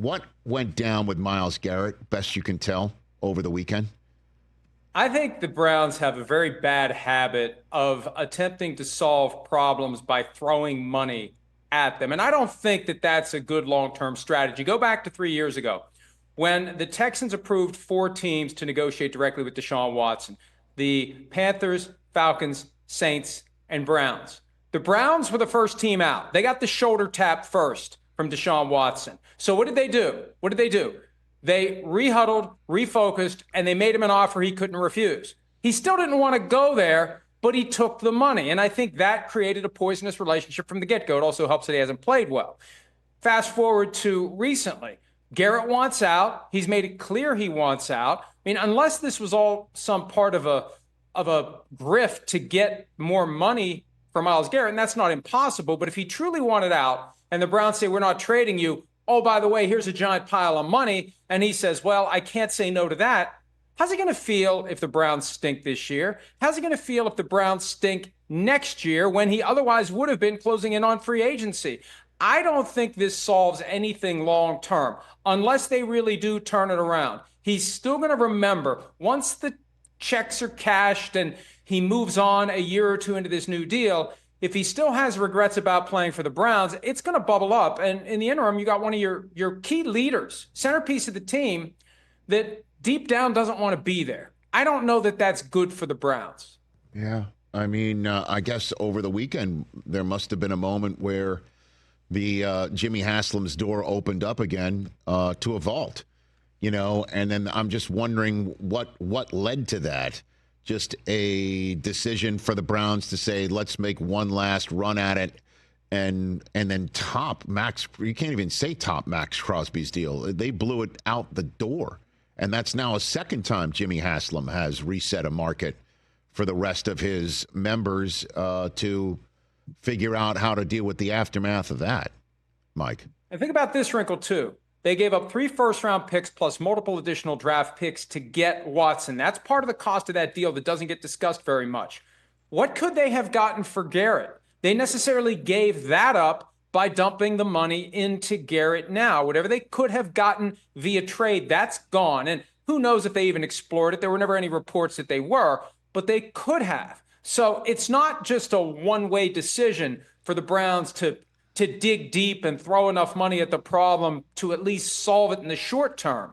what went down with Myles Garrett, best you can tell, over the weekend? I think the Browns have a very bad habit of attempting to solve problems by throwing money at them. And I don't think that that's a good long-term strategy. Go back to 3 years ago when the Texans approved 4 teams to negotiate directly with Deshaun Watson: the Panthers, Falcons, Saints, and Browns. The Browns were the first team out. They got the shoulder tap first from Deshaun Watson. So what did they do? They rehuddled, refocused, and they made him an offer he couldn't refuse. He still didn't want to go there, but he took the money. And I think that created a poisonous relationship from the get-go. It also helps that he hasn't played well. Fast forward to recently. Garrett wants out. He's made it clear he wants out. I mean, unless this was all some part of a grift to get more money for Myles Garrett, and that's not impossible, but if he truly wanted out and the Browns say, we're not trading you, oh, by the way, here's a giant pile of money, and he says, well, I can't say no to that. How's he going to feel if the Browns stink this year? How's he going to feel if the Browns stink next year when he otherwise would have been closing in on free agency? I don't think this solves anything long term unless they really do turn it around. He's still going to remember once the checks are cashed and he moves on a year or two into this new deal. If he still has regrets about playing for the Browns, it's going to bubble up. And in the interim, you got one of your key leaders, centerpiece of the team, that deep down doesn't want to be there. I don't know that that's good for the Browns. Yeah. I mean, I guess over the weekend, there must have been a moment where the Jimmy Haslam's door opened up again to a vault, and then I'm just wondering what led to that. Just a decision for the Browns to say, let's make one last run at it, and then top Max. You can't even say top Max Crosby's deal. They blew it out the door, and that's now a second time Jimmy Haslam has reset a market for the rest of his members to figure out how to deal with the aftermath of that. Mike, and think about this wrinkle too. They gave up 3 first-round picks plus multiple additional draft picks to get Watson. That's part of the cost of that deal that doesn't get discussed very much. What could they have gotten for Garrett? They necessarily gave that up by dumping the money into Garrett now. Whatever they could have gotten via trade, that's gone. And who knows if they even explored it. There were never any reports that they were, but they could have. So it's not just a one-way decision for the Browns to dig deep and throw enough money at the problem to at least solve it in the short term.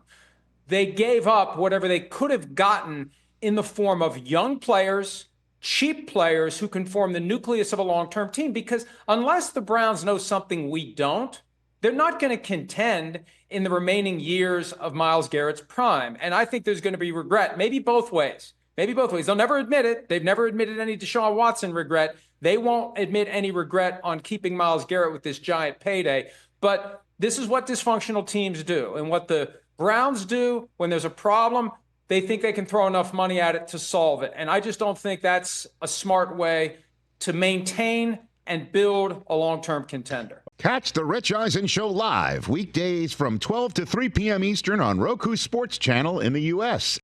They gave up whatever they could have gotten in the form of young players, cheap players who can form the nucleus of a long-term team, because unless the Browns know something we don't, they're not going to contend in the remaining years of Myles Garrett's prime. And I think there's going to be regret, maybe both ways. They'll never admit it. They've never admitted any Deshaun Watson regret. They won't admit any regret on keeping Myles Garrett with this giant payday. But this is what dysfunctional teams do. And what the Browns do when there's a problem, they think they can throw enough money at it to solve it. And I just don't think that's a smart way to maintain and build a long-term contender. Catch the Rich Eisen Show live weekdays from 12 to 3 p.m. Eastern on Roku Sports Channel in the U.S.